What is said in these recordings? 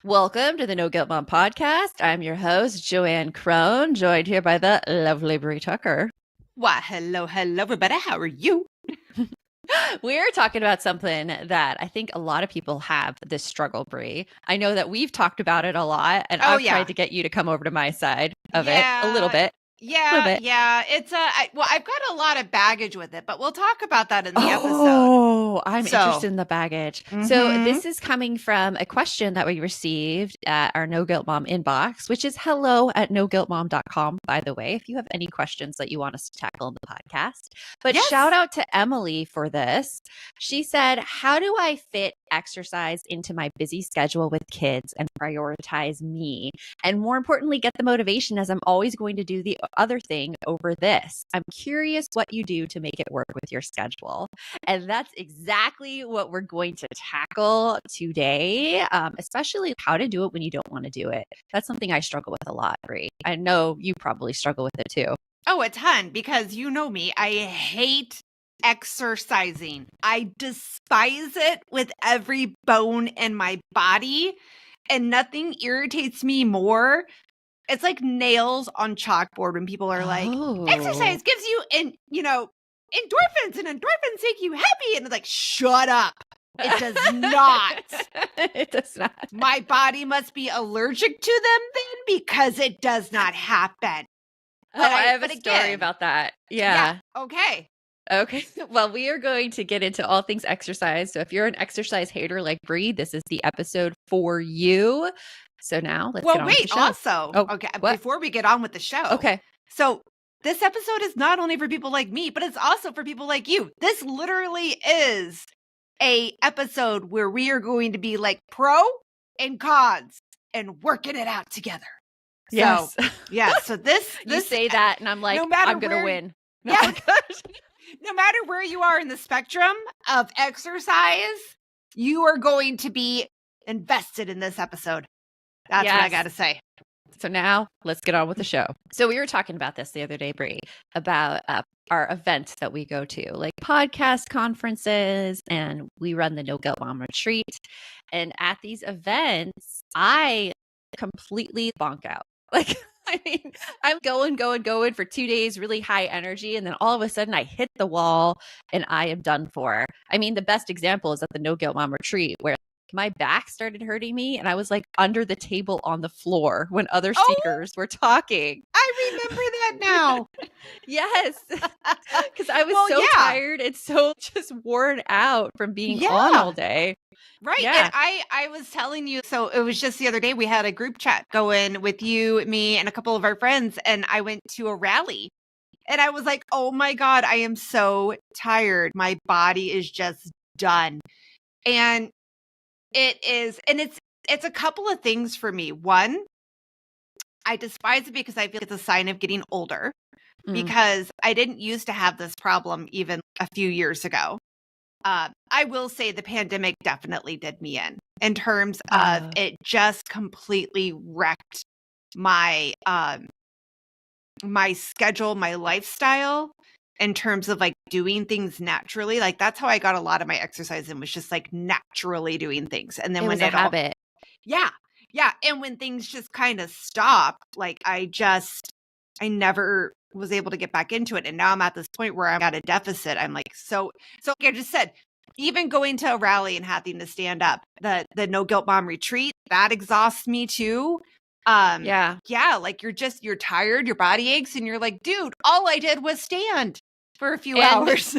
Welcome to the No Guilt Mom podcast. I'm your host, Joanne Crone, joined here by the lovely Brie Tucker. Why, hello, everybody. How are you? We're talking about something that I think a lot of people have this struggle, Brie. I know that we've talked about it a lot, and I've tried to get you to come over to my side of it a little bit. It's I've got a lot of baggage with it, but we'll talk about that in the episode. Oh, I'm interested in the baggage. So this is coming from a question that we received at our No Guilt Mom inbox, which is hello@noguiltmom.com, by the way, if you have any questions that you want us to tackle in the podcast. But shout out to Emily for this. She said, how do I fit exercise into my busy schedule with kids and prioritize me? And more importantly, get the motivation, as I'm always going to do the other thing over this. I'm curious what you do to make it work with your schedule. And that's exactly what we're going to tackle today, especially how to do it when you don't want to do it. That's something I struggle with a lot, Brie. I know you probably struggle with it too. Oh, a ton, because you know me. I hate exercising. I despise it with every bone in my body, and nothing irritates me more. It's like nails on chalkboard when people are like, exercise gives you, endorphins, and endorphins make you happy. And it's like, shut up. It does not. It does not. My body must be allergic to them then, because it does not happen. I have a story about that. Yeah. Okay. Well, we are going to get into all things exercise. So if you're an exercise hater like Brie, this is the episode for you. So now let's get on with the show. Before we get on with the show. Okay. So this episode is not only for people like me, but it's also for people like you. This literally is a episode where we are going to be like pro and cons and working it out together. Yes. So, so this you say that and I'm like, I'm going to win. No matter where you are in the spectrum of exercise, you are going to be invested in this episode. That's what I got to say. So now let's get on with the show. So we were talking about this the other day, Brie, about our events that we go to, like podcast conferences, and we run the No Guilt Mom retreat. And at these events, I completely bonk out. Like, I mean, I'm going for 2 days, really high energy. And then all of a sudden I hit the wall and I am done for. I mean, the best example is at the No Guilt Mom retreat, where my back started hurting me and I was like under the table on the floor when other speakers were talking. I remember that now. Yes. Because I was tired and so just worn out from being on all day. Right. Yeah. And I was telling you, so it was just the other day, we had a group chat going with you, me, and a couple of our friends, and I went to a rally. And I was like, oh my God, I am so tired. My body is just done. And it's a couple of things for me. One, I despise it because I feel it's a sign of getting older, because I didn't used to have this problem even a few years ago. I will say the pandemic definitely did me in terms of it just completely wrecked my my schedule, my lifestyle, in terms of like doing things naturally. Like that's how I got a lot of my exercise in, was just like naturally doing things. And then when it habit. Yeah. And when things just kind of stopped, like I never was able to get back into it. And now I'm at this point where I'm at a deficit. I'm like, so like I just said, even going to a rally and having to stand up, the No Guilt Mom retreat, that exhausts me too. Like you're tired, your body aches, and you're like, dude, all I did was stand for a few hours.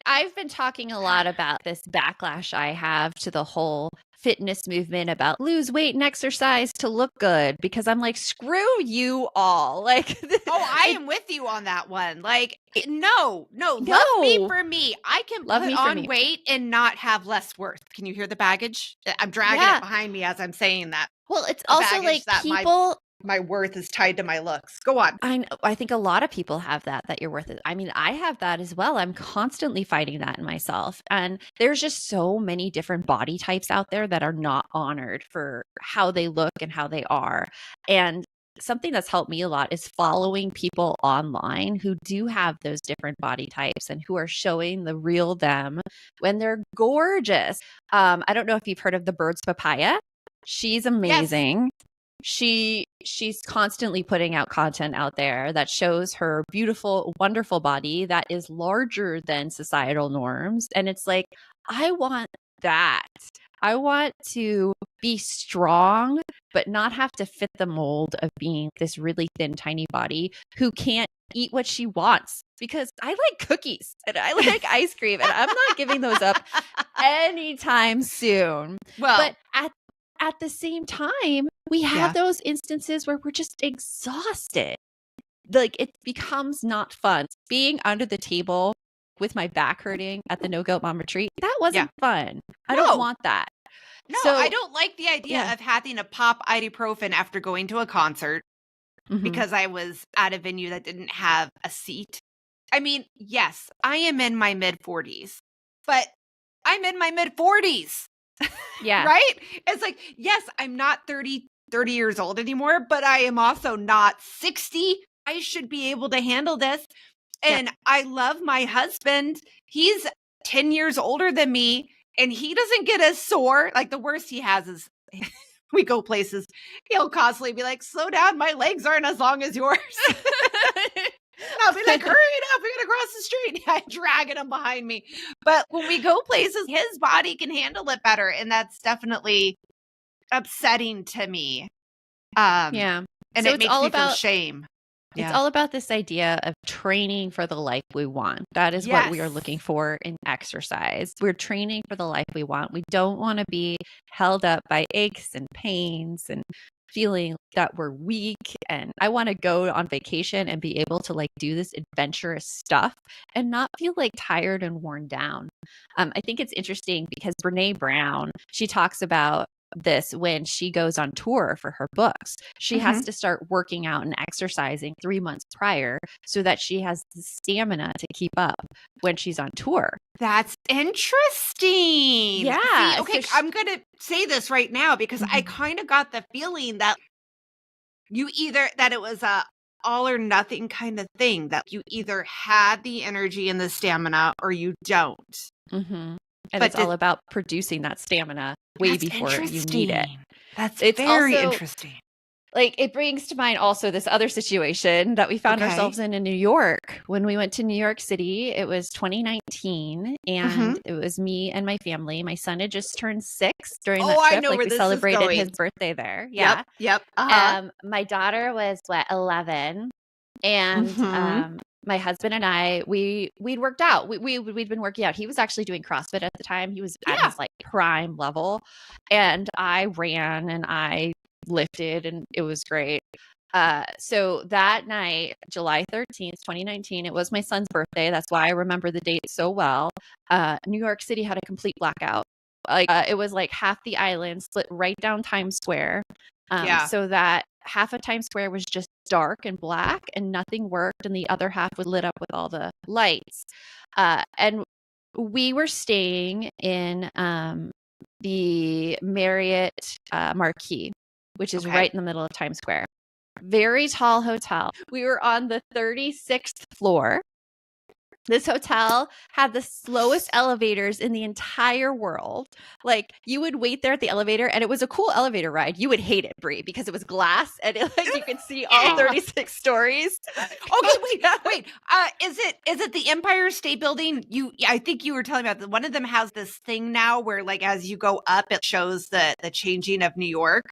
I've been talking a lot about this backlash I have to the whole fitness movement about lose weight and exercise to look good, because I'm like, screw you all. Like, I am with you on that one. Like, no, love me for me. I can put on weight and not have less worth. Can you hear the baggage? I'm dragging it behind me as I'm saying that. Well, it's also like people. My worth is tied to my looks. Go on. I think a lot of people have that your worth is. I mean, I have that as well. I'm constantly fighting that in myself. And there's just so many different body types out there that are not honored for how they look and how they are. And something that's helped me a lot is following people online who do have those different body types and who are showing the real them when they're gorgeous. I don't know if you've heard of the Birds Papaya. She's amazing. She's constantly putting out content out there that shows her beautiful, wonderful body that is larger than societal norms. And it's like, I want that. I want to be strong, but not have to fit the mold of being this really thin, tiny body who can't eat what she wants, because I like cookies and I like ice cream and I'm not giving those up anytime soon. Well, but at the same time, we have those instances where we're just exhausted. Like, it becomes not fun. Being under the table with my back hurting at the No Guilt Mom retreat, that wasn't fun. I don't want that. No, so, I don't like the idea of having to pop ibuprofen after going to a concert because I was at a venue that didn't have a seat. I mean, yes, I am in my mid-40s, but I'm in my mid-40s. Yeah. Right? It's like, yes, I'm not 30 years old anymore, but I am also not 60. I should be able to handle this. And I love my husband. He's 10 years older than me, and he doesn't get as sore. Like, the worst he has is we go places, he'll constantly be like, slow down, my legs aren't as long as yours. I'll be like, hurry it up, we gotta cross the street. I'm dragging him behind me. But when we go places, his body can handle it better. And that's definitely upsetting to me. And so it makes me feel shame. It's all about this idea of training for the life we want. That is what we are looking for in exercise. We're training for the life we want. We don't want to be held up by aches and pains and feeling that we're weak. And I want to go on vacation and be able to like do this adventurous stuff and not feel like tired and worn down. I think it's interesting because Brene Brown, she talks about this when she goes on tour for her books. She has to start working out and exercising 3 months prior so that she has the stamina to keep up when she's on tour. That's interesting. Yeah. See, okay, I'm going to say this right now because I kind of got the feeling that that it was a all or nothing kind of thing, that you either had the energy and the stamina or you don't. And it's all about producing that stamina way before you need it. It's very interesting. Like, it brings to mind also this other situation that we found ourselves in New York. When we went to New York City, it was 2019, and it was me and my family. My son had just turned 6 during that trip. I know where we celebrated his birthday there. Yeah. Yep. My daughter was 11, and my husband and I, we'd worked out. We'd been working out. He was actually doing CrossFit at the time. He was at his like prime level, and I ran and I lifted, and it was great. So that night, July 13th, 2019, it was my son's birthday. That's why I remember the date so well. New York City had a complete blackout. Like, it was like half the island split right down Times Square. So that half of Times Square was just dark and black and nothing worked, and the other half was lit up with all the lights. And we were staying in the Marriott Marquis, which is right in the middle of Times Square. Very tall hotel. We were on the 36th floor. This hotel had the slowest elevators in the entire world. Like, you would wait there at the elevator, and it was a cool elevator ride. You would hate it, Brie, because it was glass and you could see all 36 stories. Okay, wait. Is it the Empire State Building? I think you were telling me about one of them has this thing now where, like, as you go up, it shows the changing of New York.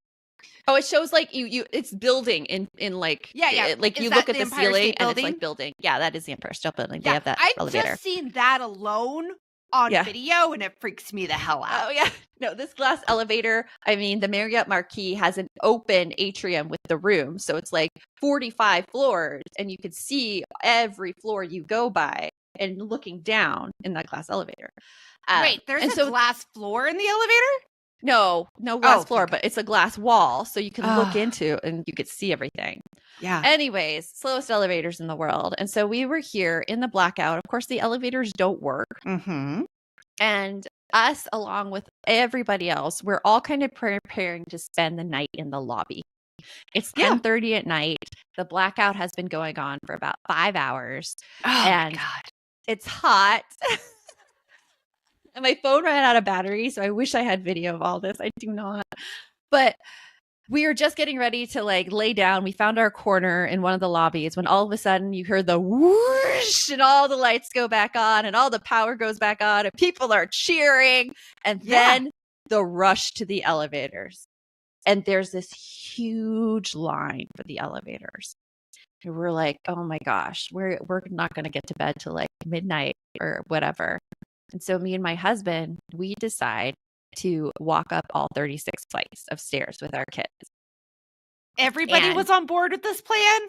Oh, it shows like it's building in like like you look at the ceiling and it's like building. Yeah, that is the Empire State Building. They have that elevator. I've just seen that alone on video, and it freaks me the hell out. Oh yeah, no, this glass elevator. I mean, the Marriott Marquis has an open atrium with the room, so it's like 45 floors, and you could see every floor you go by and looking down in that glass elevator. Wait, there's a glass floor in the elevator? No glass floor, but it's a glass wall, so you can look into and you could see everything. Yeah. Anyways, slowest elevators in the world. And so we were here in the blackout. Of course, the elevators don't work. And us, along with everybody else, we're all kind of preparing to spend the night in the lobby. It's 10:30 at night. The blackout has been going on for about 5 hours. My God. It's hot. And my phone ran out of battery, so I wish I had video of all this. I do not. But we were just getting ready to like lay down. We found our corner in one of the lobbies when all of a sudden you heard the whoosh and all the lights go back on and all the power goes back on and people are cheering. And then the rush to the elevators. And there's this huge line for the elevators. And we're like, oh my gosh, we're not going to get to bed till like midnight or whatever. And so me and my husband, we decide to walk up all 36 flights of stairs with our kids. Everybody was on board with this plan?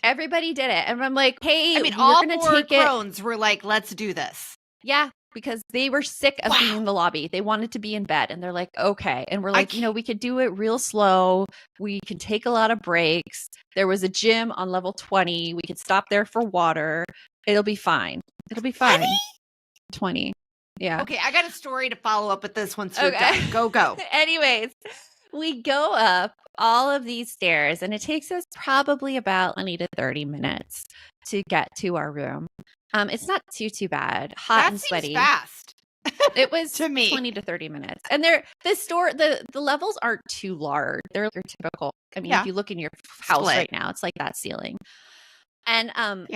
Everybody did it. And I'm like, hey, I mean, all four crones were like, let's do this. Yeah, because they were sick of being in the lobby. They wanted to be in bed. And they're like, okay. And we're like, we could do it real slow. We can take a lot of breaks. There was a gym on level 20. We could stop there for water. It'll be fine. 20. Yeah. Okay, I got a story to follow up with this once you're done. Go. Anyways, we go up all of these stairs and it takes us probably about 20 to 30 minutes to get to our room. It's not too bad. Hot and sweaty. Fast. It was to me 20 to 30 minutes. And the levels aren't too large. They're your typical. I mean, if you look in your house right now, it's like that ceiling. And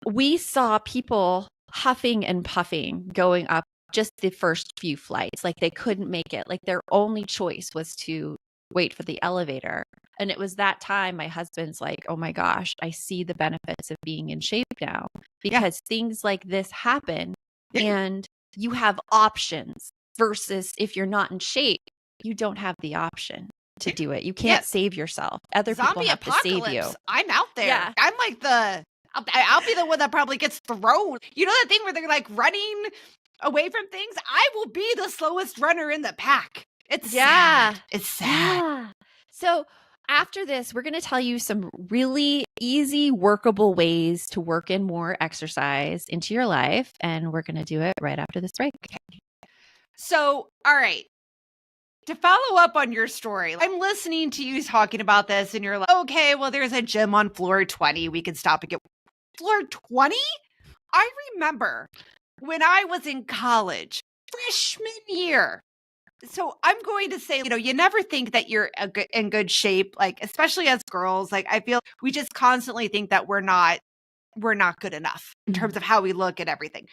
we saw people huffing and puffing going up just the first few flights. Like they couldn't make it. Like their only choice was to wait for the elevator. And it was that time my husband's like, oh my gosh, I see the benefits of being in shape now because things like this happen and you have options versus if you're not in shape, you don't have the option to do it. You can't save yourself. Other people have to save you. I'm out there. Yeah. I'm like I'll be the one that probably gets thrown. You know that thing where they're like running away from things? I will be the slowest runner in the pack. It's sad. It's sad. Yeah. So after this, we're going to tell you some really easy, workable ways to work in more exercise into your life. And we're going to do it right after this break. Okay. So, all right. To follow up on your story, I'm listening to you talking about this and you're like, okay, well, there's a gym on floor 20. We can stop and get floor 20? I remember when I was in college, freshman year. So I'm going to say, you never think that you're in good shape, like, especially as girls. Like, I feel we just constantly think that we're not good enough in terms of how we look at everything.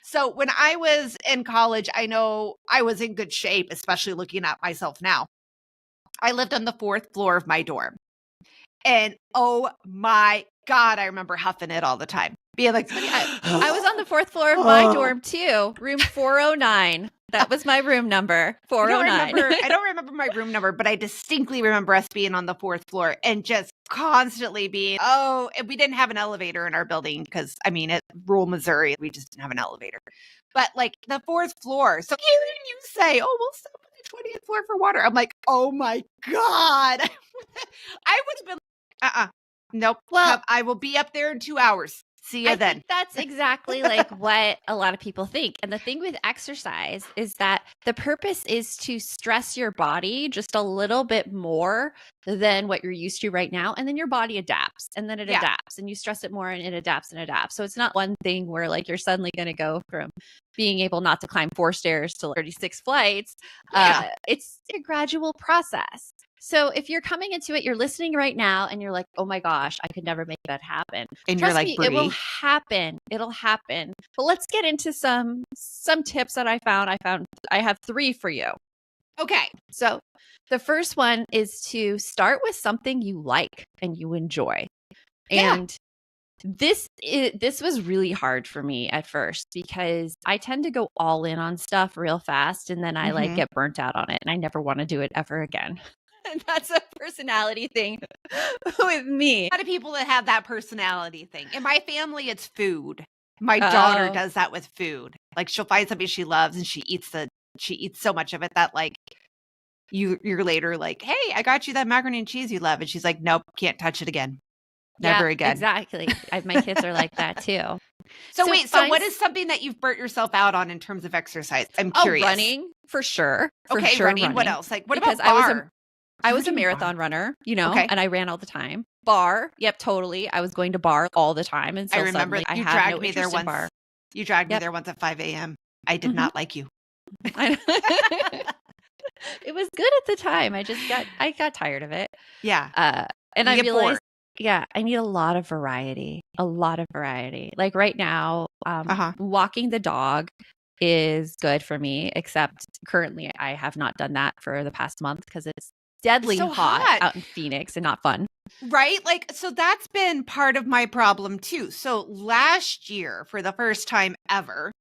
So when I was in college, I know I was in good shape, especially looking at myself now. I lived on the 4th floor of my dorm. And oh my God, I remember huffing it all the time. Being like, I was on the 4th floor of my dorm too, room 409. That was my room number, 409. I don't remember my room number, but I distinctly remember us being on the 4th floor and just constantly being, and we didn't have an elevator in our building because, at rural Missouri, we just didn't have an elevator. But like the 4th floor. So hearing you say, we'll stop at the 20th floor for water. I'm like, oh my God. I would have been like, nope. Well, I will be up there in 2 hours. See you then. I think that's exactly like what a lot of people think. And the thing with exercise is that the purpose is to stress your body just a little bit more than what you're used to right now. And then your body adapts and then it adapts and you stress it more and it adapts and adapts. So it's not one thing where like you're suddenly going to go from being able not to climb 4 stairs to 36 flights. It's a gradual process. So if you're coming into it, you're listening right now and you're like, oh my gosh, I could never make that happen. And you're like, it will happen. It'll happen. But let's get into some tips that I found. I have 3 for you. Okay. So the first one is to start with something you like and you enjoy. And this was really hard for me at first because I tend to go all in on stuff real fast and then I like get burnt out on it and I never want to do it ever again. And that's a personality thing with me. A lot of people that have that personality thing. In my family, it's food. My daughter does that with food. Like she'll find something she loves and she eats so much of it that like you're later like, hey, I got you that macaroni and cheese you love. And she's like, nope, can't touch it again. Never again. Exactly. My kids are like that too. So wait, so what is something that you've burnt yourself out on in terms of exercise? I'm curious. Running for sure. Running. What else? Like what about bar? I was a marathon runner, and I ran all the time. Bar, yep, totally. I was going to bar all the time, and so I remember you dragged me there once. Bar. You dragged me there once at 5 a.m. I did not like you. It was good at the time. I got tired of it. Yeah. And You I get realized, bored. yeah, I need a lot of variety. A lot of variety. Like right now, Uh-huh. walking the dog is good for me, except currently I have not done that for the past month because it's deadly So hot hot. out in Phoenix and not fun. Right? Like, so that's been part of my problem too. So last year, for the first time ever,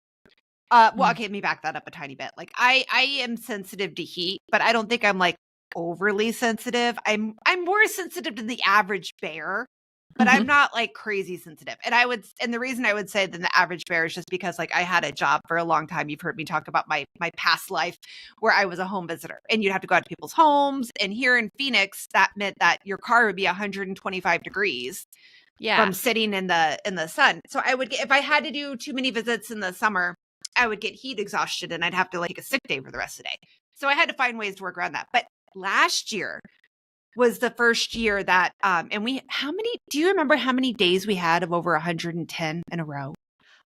well, okay, let me back that up a tiny bit. Like I am sensitive to heat, but I don't think I'm like overly sensitive. I'm more sensitive than the average bear, but I'm not like crazy sensitive. And the reason I would say than the average bear is just because like I had a job for a long time. You've heard me talk about my past life where I was a home visitor and you'd have to go out to people's homes. And here in Phoenix, that meant that your car would be 125 degrees. Yeah. From sitting in the sun. So I would get, if I had to do too many visits in the summer, I would get heat exhaustion and I'd have to like take a sick day for the rest of the day. So I had to find ways to work around that. But last year was the first year that and do you remember how many days we had of over 110 in a row?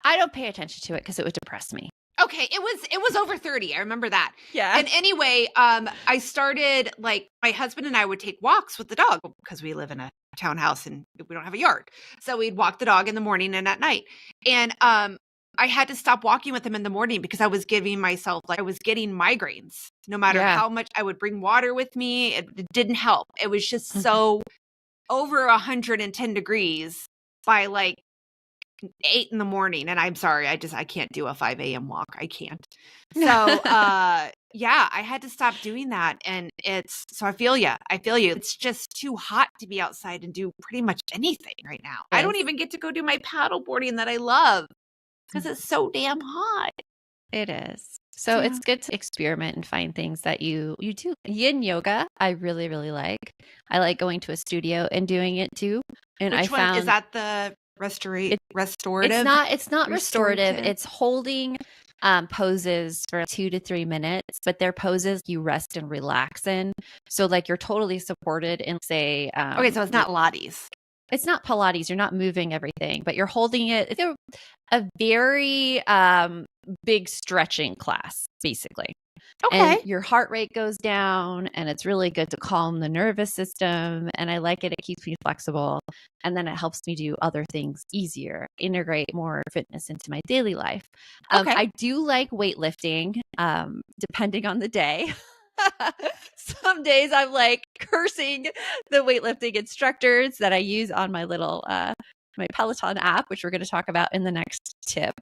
I don't pay attention to it because it would depress me. Okay, it was over 30. I remember that. Yeah. And anyway, I started, like, my husband and I would take walks with the dog because we live in a townhouse and we don't have a yard. So we'd walk the dog in the morning and at night. And I had to stop walking with him in the morning because I was giving myself, like, I was getting migraines. No matter how much I would bring water with me, it didn't help. It was just so over 110 degrees by like 8 in the morning. And I'm sorry, I can't do a 5 a.m. walk. I can't. So, yeah, I had to stop doing that. And so I feel you. It's just too hot to be outside and do pretty much anything right now. I don't even get to go do my paddle boarding that I love because it's so damn hot. It is. So it's good to experiment and find things that you do. Yin yoga, I really, really like. I like going to a studio and doing it too. And Which one is that? The restorative? It's not restorative. It's holding poses for 2 to 3 minutes, but they're poses you rest and relax in. So like you're totally supported in, say, okay, so it's not Pilates. It's not Pilates. You're not moving everything, but you're holding it. It's a very big stretching class, basically. Okay. And your heart rate goes down and it's really good to calm the nervous system. And I like it. It keeps me flexible. And then it helps me do other things easier, integrate more fitness into my daily life. Okay. I do like weightlifting, depending on the day. Some days I'm like cursing the weightlifting instructors that I use on my little my Peloton app, which we're going to talk about in the next tip.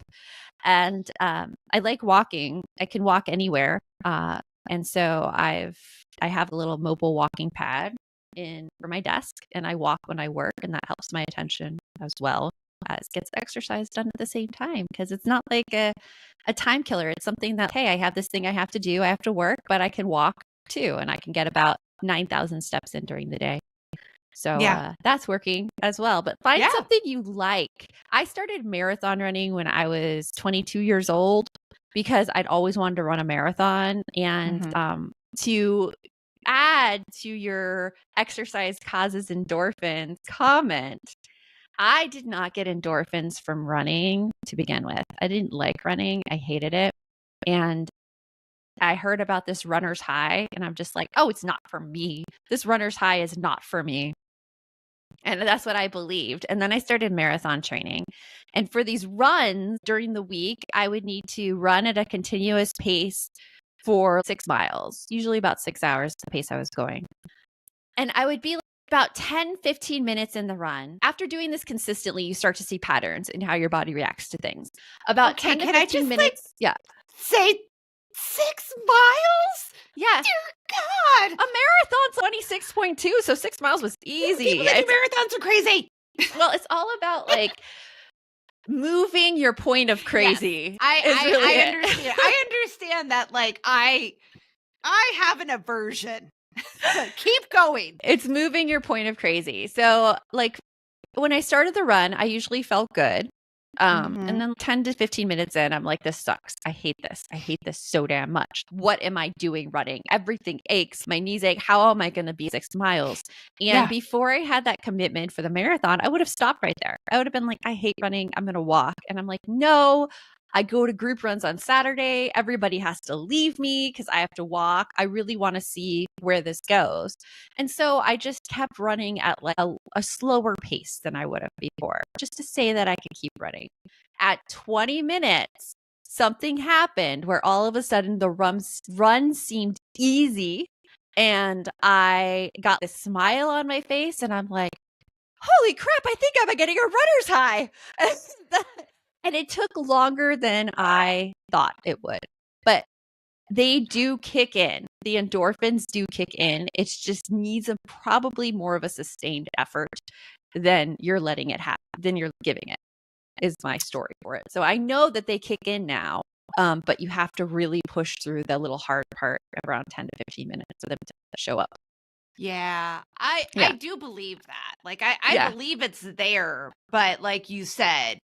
And I like walking. I can walk anywhere. And so I have a little mobile walking pad for my desk, and I walk when I work, and that helps my attention as well as gets exercise done at the same time, because it's not like a time killer. It's something that, hey, I have this thing I have to do. I have to work, but I can walk too, and I can get about 9,000 steps in during the day. So that's working as well. But find something you like. I started marathon running when I was 22 years old because I'd always wanted to run a marathon. And to add to your exercise causes endorphins comment, I did not get endorphins from running to begin with. I didn't like running. I hated it. And I heard about this runner's high, and I'm just like, oh, it's not for me. This runner's high is not for me. And that's what I believed. And then I started marathon training. And for these runs during the week, I would need to run at a continuous pace for 6 miles, usually about 6 hours, the pace I was going. And I would be like about 10, 15 minutes in the run. After doing this consistently, you start to see patterns in how your body reacts to things. About 10 to 15 minutes. Say 6 miles? Yeah. Dear God. A marathon's 26.2, so 6 miles was easy. Marathons are crazy. Well, it's all about like moving your point of crazy. Yes. I understand. I understand that, like, I have an aversion. Keep going. It's moving your point of crazy. So like when I started the run, I usually felt good. And then 10 to 15 minutes in, I'm like, this sucks. I hate this. I hate this so damn much. What am I doing running? Everything aches. My knees ache. How am I going to be 6 miles? And before I had that commitment for the marathon, I would have stopped right there. I would have been like, I hate running. I'm going to walk. And I'm like, no, I go to group runs on Saturday. Everybody has to leave me because I have to walk. I really want to see where this goes. And so I just kept running at like a slower pace than I would have before, just to say that I could keep running. At 20 minutes, something happened where all of a sudden the run seemed easy. And I got this smile on my face and I'm like, holy crap, I think I'm getting a runner's high. And it took longer than I thought it would. But they do kick in. The endorphins do kick in. It just needs probably more of a sustained effort than you're letting it happen, than you're giving it, is my story for it. So I know that they kick in now, but you have to really push through the little hard part around 10 to 15 minutes for them to show up. Yeah, I do believe that. Like, I believe it's there, but like you said,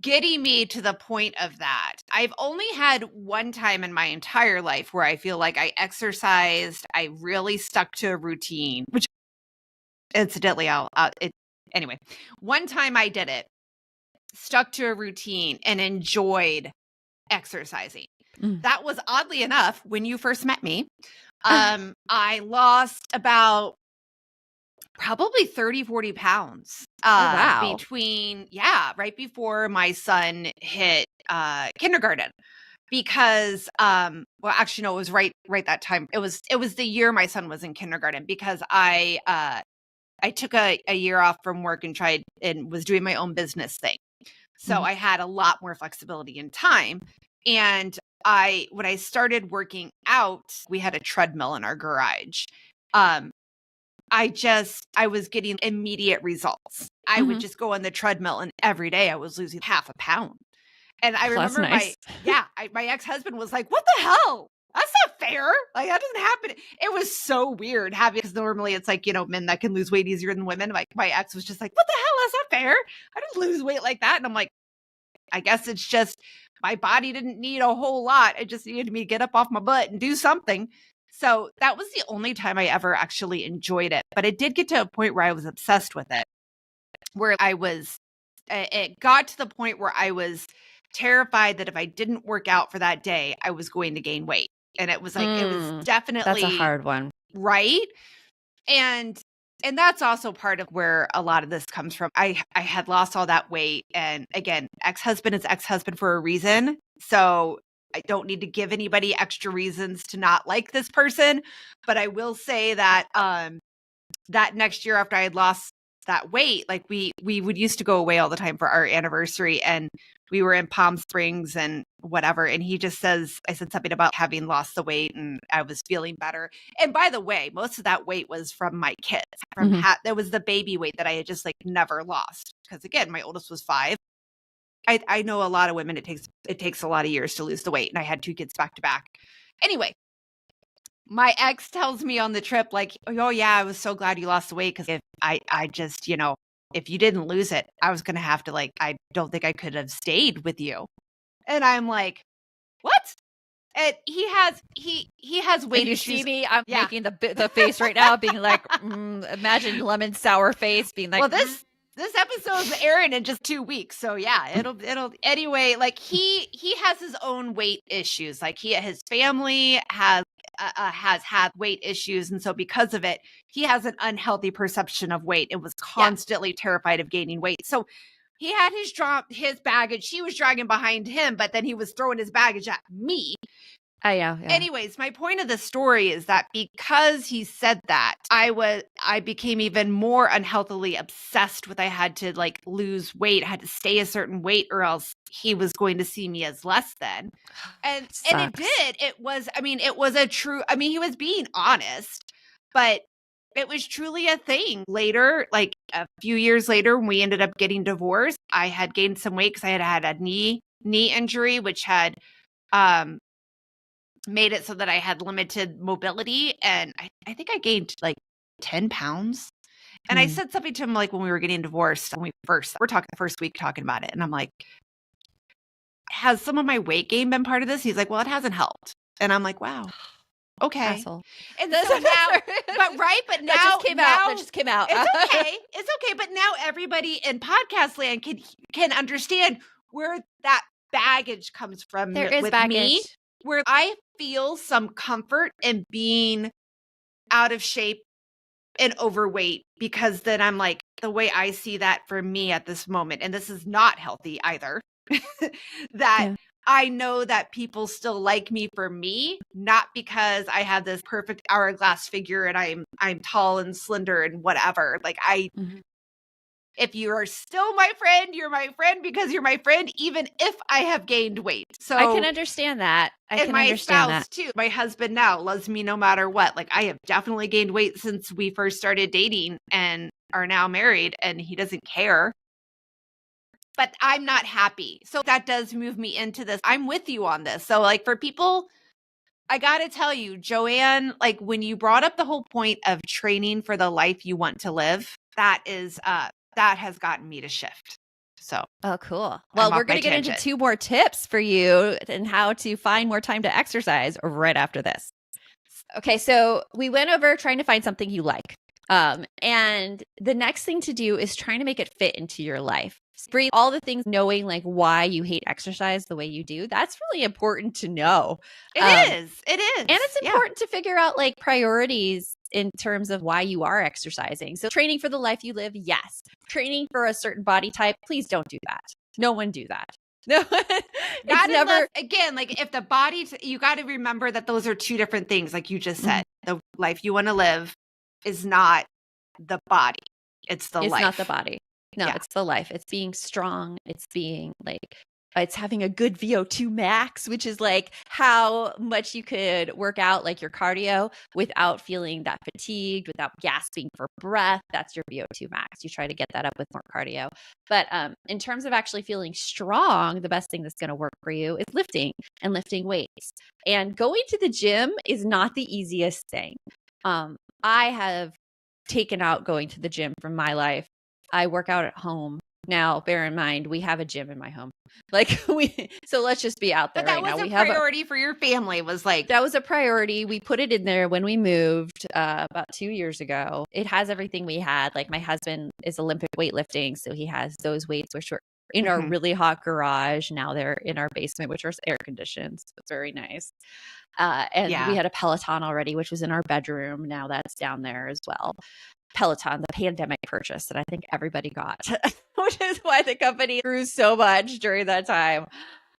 getting me to the point of that. I've only had one time in my entire life where I feel like I exercised, I really stuck to a routine, which incidentally, anyway, one time I did it, stuck to a routine and enjoyed exercising. That was, oddly enough, when you first met me. I lost about probably 30, 40 pounds between, right before my son hit kindergarten. Because, well, actually, no, it was right that time. It was the year my son was in kindergarten, because I took a year off from work and tried and was doing my own business thing. So I had a lot more flexibility in time. And when I started working out, we had a treadmill in our garage. I was getting immediate results. I would just go on the treadmill and every day I was losing half a pound. And I remember my ex-husband was like, what the hell? That's not fair. Like, that doesn't happen. It was so weird because normally it's like, men that can lose weight easier than women. Like, my ex was just like, what the hell? That's not fair. I don't lose weight like that. And I'm like, I guess it's just my body didn't need a whole lot. It just needed me to get up off my butt and do something. So that was the only time I ever actually enjoyed it. But it did get to a point where I was obsessed with it, where it got to the point where I was terrified that if I didn't work out for that day, I was going to gain weight. And it was like, it was definitely, that's a hard one. Right. And that's also part of where a lot of this comes from. I had lost all that weight. And again, ex-husband is ex-husband for a reason. So I don't need to give anybody extra reasons to not like this person. But I will say that that next year after I had lost that weight, like we would used to go away all the time for our anniversary, and we were in Palm Springs and whatever. And he just says, I said something about having lost the weight and I was feeling better. And by the way, most of that weight was from my kids. That was the baby weight that I had just like never lost. Because again, my oldest was 5. I know a lot of women, it takes a lot of years to lose the weight. And I had 2 kids back to back. Anyway, my ex tells me on the trip, like, oh yeah, I was so glad you lost the weight. Because if I just, if you didn't lose it, I was going to have to I don't think I could have stayed with you. And I'm like, what? And he has weight issues. You see me? I'm making the face right now, being like, imagine lemon sour face, being like, well, this episode is airing in just 2 weeks. So yeah, it'll anyway, like he has his own weight issues. Like his family has had weight issues. And so because of it, he has an unhealthy perception of weight and was constantly terrified of gaining weight. So he had his baggage. He was dragging behind him, but then he was throwing his baggage at me. Yeah. Anyways, my point of the story is that because he said that, I became even more unhealthily obsessed with I had to lose weight, I had to stay a certain weight or else he was going to see me as less than. And it did. It was he was being honest, but it was truly a thing. Later, like a few years later, when we ended up getting divorced, I had gained some weight because I had a knee injury, which had made it so that I had limited mobility. And I think I gained 10 pounds. And I said something to him when we were getting divorced, we're talking the first week talking about it. And I'm like, has some of my weight gain been part of this? He's like, well, it hasn't helped. And I'm like, wow. Okay. Asshole. And so now, but now that just came out. It's okay. But now everybody in podcast land can understand where that baggage comes from There is with baggage. me, where I feel some comfort in being out of shape and overweight, because then I'm like, the way I see that for me at this moment, and this is not healthy either, that I know that people still like me for me, not because I have this perfect hourglass figure and I'm tall and slender and whatever. Like if you are still my friend, you're my friend because you're my friend, even if I have gained weight. So I can understand that. And my spouse too. My husband now loves me no matter what. Like, I have definitely gained weight since we first started dating and are now married, and he doesn't care. But I'm not happy. So that does move me into this. I'm with you on this. So like for people, I got to tell you, Joanne, like when you brought up the whole point of training for the life you want to live, that has gotten me to shift. So, oh, cool. Well, we're going to get into 2 more tips for you and how to find more time to exercise right after this. Okay. So we went over trying to find something you like. And the next thing to do is trying to make it fit into your life. Breathe all the things, knowing like why you hate exercise the way you do. That's really important to know. It is. And it's important to figure out like priorities in terms of why you are exercising. So training for the life you live, yes. Training for a certain body type, please don't do that. No one do that. No, not never again. Like if the body, you got to remember that those are 2 different things. Like you just said, the life you want to live is not the body. It's life. It's not the body. No, it's the life. It's being strong. It's being like, it's having a good VO2 max, which is like how much you could work out like your cardio without feeling that fatigued, without gasping for breath. That's your VO2 max. You try to get that up with more cardio. But in terms of actually feeling strong, the best thing that's going to work for you is lifting and lifting weights. And going to the gym is not the easiest thing. I have taken out going to the gym from my life. I work out at home. Now, bear in mind, we have a gym in my home. So let's just be out there right now. But that was a priority for your family, that was a priority. We put it in there when we moved about 2 years ago. It has everything we had. Like my husband is Olympic weightlifting. So he has those weights, which were in our really hot garage. Now they're in our basement, which are air conditioned. So it's very nice. And we had a Peloton already, which was in our bedroom. Now that's down there as well. Peloton, the pandemic purchase that I think everybody got, which is why the company grew so much during that time.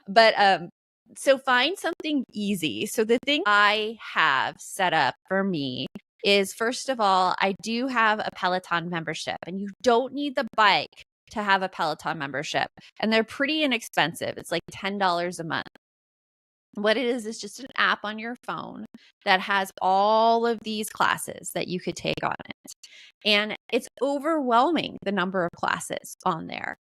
But so find something easy. So the thing I have set up for me is, first of all, I do have a Peloton membership, and you don't need the bike to have a Peloton membership. And they're pretty inexpensive. It's like $10 a month. What it is just an app on your phone that has all of these classes that you could take on it. And it's overwhelming, the number of classes on there.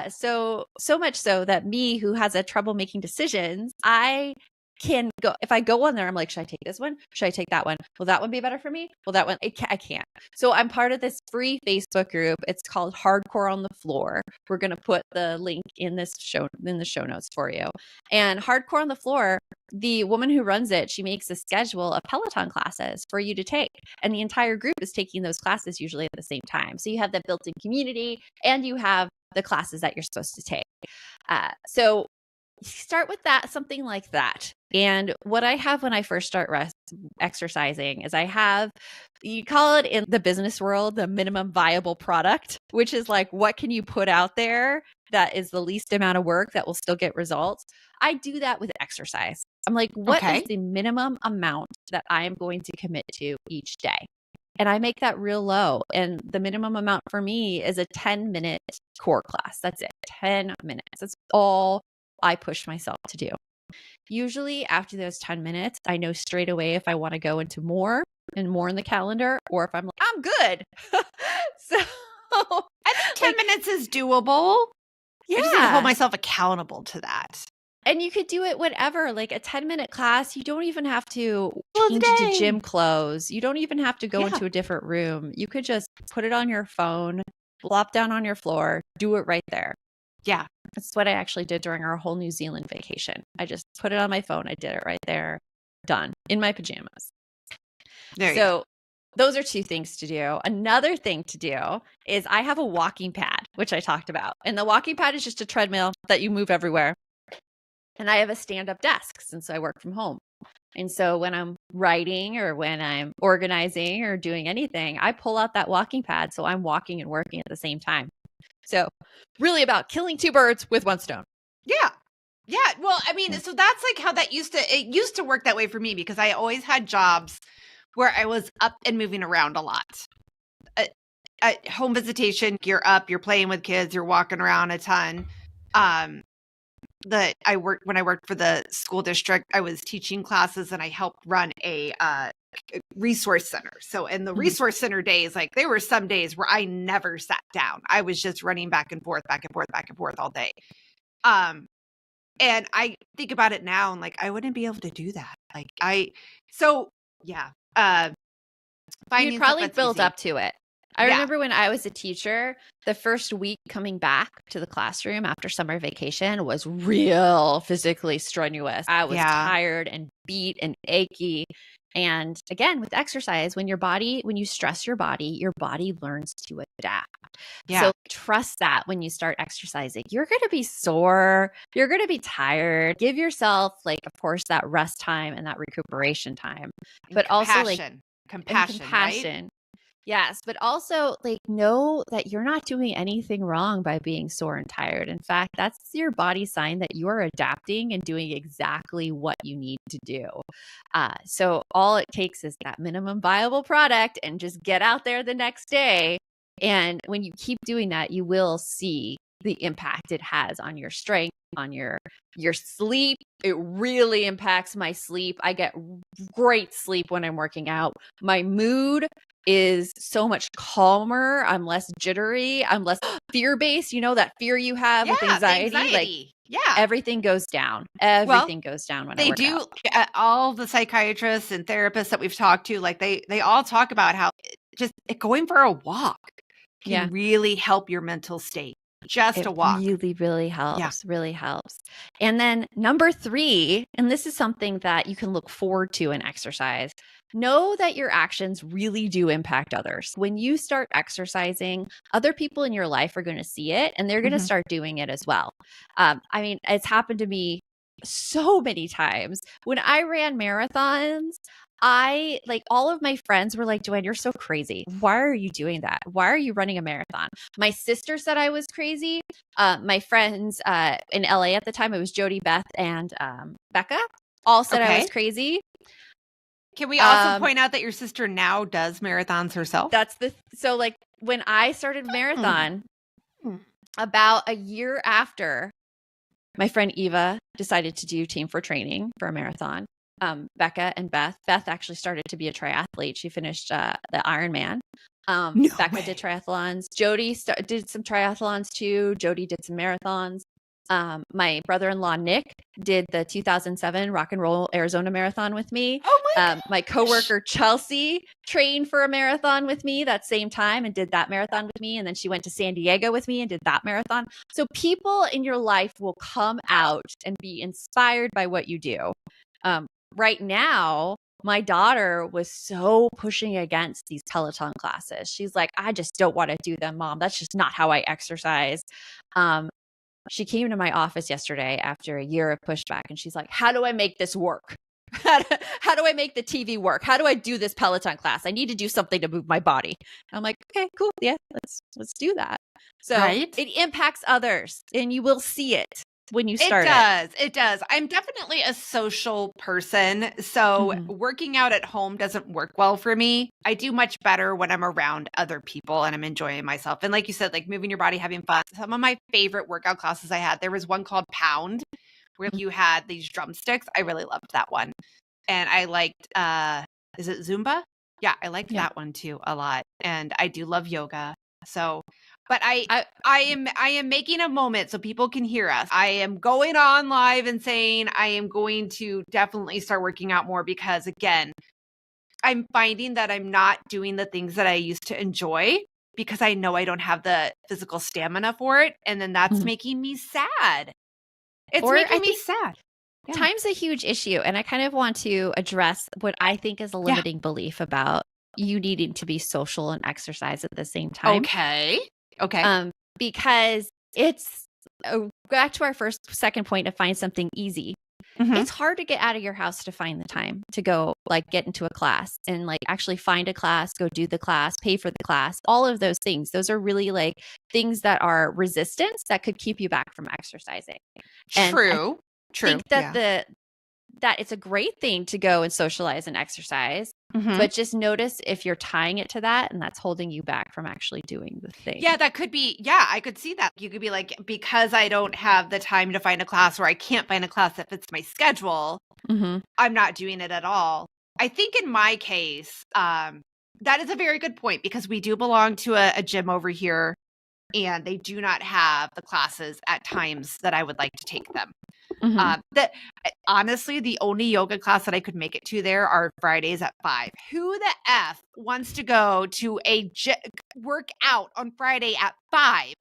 So much so that me, who has a trouble making decisions, I can go, if I go on there, I'm like, should I take this one? Should I take that one? Will that one be better for me? Will that one? I can't. So I'm part of this free Facebook group. It's called Hardcore on the Floor. We're going to put the link in the show notes for you. And Hardcore on the Floor, the woman who runs it, she makes a schedule of Peloton classes for you to take. And the entire group is taking those classes usually at the same time. So you have that built-in community and you have the classes that you're supposed to take. So start with that, something like that. And what I have when I first start exercising is I have, you call it in the business world, the minimum viable product, which is like, what can you put out there that is the least amount of work that will still get results? I do that with exercise. I'm like, what is the minimum amount that I am going to commit to each day? And I make that real low. And the minimum amount for me is a 10-minute core class. That's it. 10 minutes. That's all I push myself to do. Usually after those 10 minutes, I know straight away if I want to go into more and more in the calendar, or if I'm like, I'm good. So I think 10 minutes is doable. Yeah. I just need to hold myself accountable to that. And you could do it whatever, like a 10-minute class. You don't even have to change into gym clothes. You don't even have to go into a different room. You could just put it on your phone, flop down on your floor, do it right there. Yeah. That's what I actually did during our whole New Zealand vacation. I just put it on my phone. I did it right there. Done. In my pajamas. So those are 2 things to do. Another thing to do is I have a walking pad, which I talked about. And the walking pad is just a treadmill that you move everywhere. And I have a stand-up desk since I work from home. And so when I'm writing or when I'm organizing or doing anything, I pull out that walking pad. So I'm walking and working at the same time. So really about killing two birds with one stone. Yeah. Yeah. Well, I mean, so that's like how it used to work that way for me, because I always had jobs where I was up and moving around a lot. At home visitation, you're up, you're playing with kids, you're walking around a ton. When I worked for the school district, I was teaching classes and I helped run a resource center. So in the resource center days, like there were some days where I never sat down. I was just running back and forth all day. And I think about it now and like, I wouldn't be able to do that. You'd probably build up to it. I remember when I was a teacher, the first week coming back to the classroom after summer vacation was real physically strenuous. I was tired and beat and achy. And again, with exercise, when you stress your body learns to adapt. Yeah. So trust that when you start exercising, you're going to be sore, you're going to be tired. Give yourself, like, of course, that rest time and that recuperation time, but also like compassion. Right? Yes, but also like know that you're not doing anything wrong by being sore and tired. In fact, that's your body's sign that you are adapting and doing exactly what you need to do. So all it takes is that minimum viable product and just get out there the next day. And when you keep doing that, you will see the impact it has on your strength, on your sleep. It really impacts my sleep. I get great sleep when I'm working out. My mood is so much calmer. I'm less jittery. I'm less fear-based. You know, that fear you have with anxiety. Like, everything goes down. Everything goes down when I work out. All the psychiatrists and therapists that we've talked to, like they all talk about how just going for a walk can really help your mental state. Just a walk. Really, really helps. Really helps. And then number 3, and this is something that you can look forward to in exercise. Know that your actions really do impact others. When you start exercising, other people in your life are going to see it and they're going to start doing it as well. I mean, it's happened to me so many times. When I ran marathons, all of my friends were like, Joanne, you're so crazy. Why are you doing that? Why are you running a marathon? My sister said I was crazy. My friends in LA at the time, it was Jody, Beth, and Becca, all said I was crazy. Can we also point out that your sister now does marathons herself? So like when I started marathon, about a year after, my friend Eva decided to do Team for Training for a marathon. Becca and Beth actually started to be a triathlete. She finished the Ironman. Becca did triathlons. Jody did some triathlons too. Jody did some marathons. My brother-in-law Nick did the 2007 Rock and Roll Arizona Marathon with me. Oh my! My coworker Chelsea trained for a marathon with me that same time and did that marathon with me, and then she went to San Diego with me and did that marathon. So people in your life will come out and be inspired by what you do. Right now, my daughter was so pushing against these Peloton classes. She's like, I just don't want to do them, Mom. That's just not how I exercise. She came to my office yesterday after a year of pushback, and she's like, how do I make this work? How do I make the TV work? How do I do this Peloton class? I need to do something to move my body. I'm like, okay, cool. Yeah, let's do that. So it impacts others, and you will see it when you start. It does. I'm definitely a social person. So working out at home doesn't work well for me. I do much better when I'm around other people and I'm enjoying myself. And like you said, like moving your body, having fun. Some of my favorite workout classes I had, there was one called Pound where you had these drumsticks. I really loved that one. And I liked, is it Zumba? Yeah, I liked that one too a lot. And I do love yoga. So, but I am making a moment so people can hear us. I am going on live and saying I am going to definitely start working out more because, again, I'm finding that I'm not doing the things that I used to enjoy because I know I don't have the physical stamina for it. And then that's making me sad. It's making me sad. Yeah. Time's a huge issue. And I kind of want to address what I think is a limiting belief about you needing to be social and exercise at the same time. Okay. Because it's back to our second point of find something easy. Mhm. It's hard to get out of your house to find the time to go like get into a class and like actually find a class, go do the class, pay for the class, all of those things. Those are really like things that are resistance that could keep you back from exercising. And True. I think that that it's a great thing to go and socialize and exercise, but just notice if you're tying it to that and that's holding you back from actually doing the thing. Yeah, that could be. Yeah, I could see that. You could be like, because I don't have the time to find a class, or I can't find a class that fits my schedule, I'm not doing it at all. I think in my case, that is a very good point, because we do belong to a gym over here, and they do not have the classes at times that I would like to take them. Honestly, the only yoga class that I could make it to there are Fridays at 5. Who the F wants to go to a workout on Friday at 5?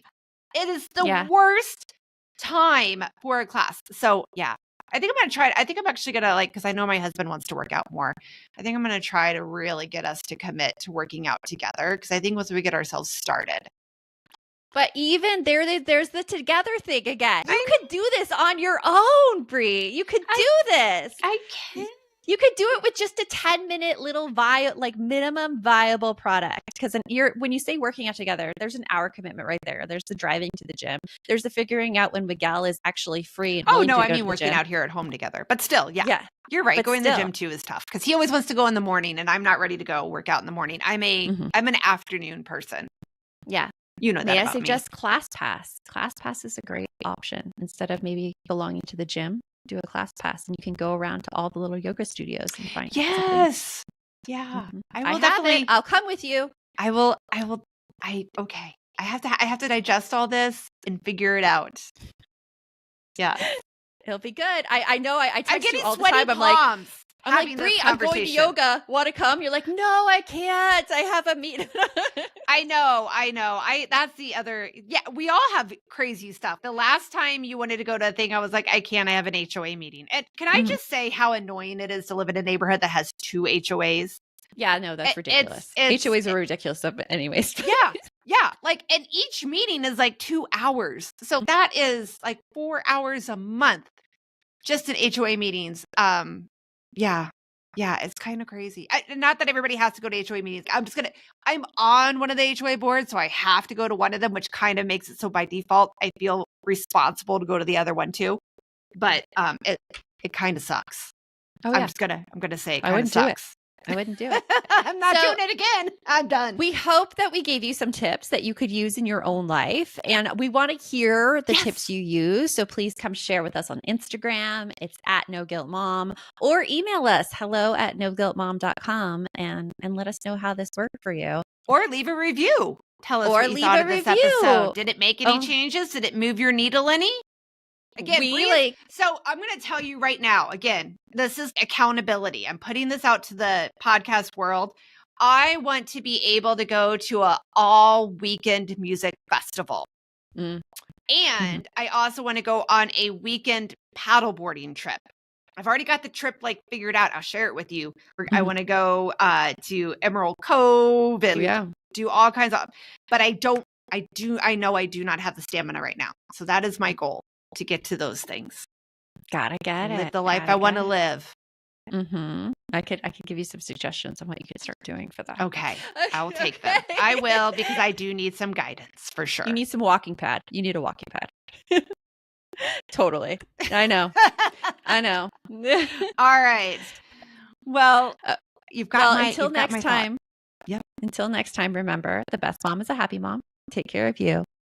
It is the worst time for a class. So yeah, I think I'm going to try it. I think I'm actually going to because I know my husband wants to work out more. I think I'm going to try to really get us to commit to working out together, because I think once we get ourselves started. But even there's the together thing again. You could do this on your own, Brie. You could do this. I can. You could do it with just a 10-minute little minimum viable product. Because when you say working out together, there's an hour commitment right there. There's the driving to the gym. There's the figuring out when Miguel is actually free. And I mean working out here at home together. But still, yeah. You're right. But going to the gym too is tough, because he always wants to go in the morning, and I'm not ready to go work out in the morning. I'm an afternoon person. Yeah. You know that. May I suggest ClassPass? ClassPass is a great option. Instead of maybe belonging to the gym, do a ClassPass, and you can go around to all the little yoga studios and find. Yes. Yeah. I will definitely. I'll come with you. I will. Okay. I have to digest all this and figure it out. Yeah. It'll be good. I know. I text you all the time. I'm like, Brie, I'm going to yoga. Want to come? You're like, no, I can't. I have a meeting. I know. That's the other. Yeah, we all have crazy stuff. The last time you wanted to go to a thing, I was like, I can't. I have an HOA meeting. And can I just say how annoying it is to live in a neighborhood that has 2 HOAs? Yeah, no, that's ridiculous. HOAs are ridiculous stuff, anyways. Yeah. And each meeting is like 2 hours. So that is like 4 hours a month just in HOA meetings. Yeah, it's kind of crazy. Not that everybody has to go to HOA meetings. I'm on one of the HOA boards, so I have to go to one of them, which kind of makes it so by default I feel responsible to go to the other one too. But it kind of sucks. Oh, yeah. I'm gonna say it kind of sucks. I wouldn't do it. I'm not doing it again. I'm done. We hope that we gave you some tips that you could use in your own life. And we want to hear the tips you use. So please come share with us on Instagram. It's @NoGuiltMom, or email us hello@noguiltmom.com and let us know how this worked for you. Or leave a review. Tell us what you thought of this episode. Did it make any changes? Did it move your needle any? Again, so I'm going to tell you right now, again, this is accountability. I'm putting this out to the podcast world. I want to be able to go to an all weekend music festival. And I also want to go on a weekend paddleboarding trip. I've already got the trip figured out. I'll share it with you. I want to go to Emerald Cove and do all kinds of, but I know I do not have the stamina right now. So that is my goal. To get to those things. Gotta get it. Live the life I want to live. I could give you some suggestions on what you could start doing for that. Okay. I'll take them. I will, because I do need some guidance for sure. You need some walking pad. You need a walking pad. Totally. I know. All right. Well, you've got until next time. Yep. Until next time, remember, the best mom is a happy mom. Take care of you.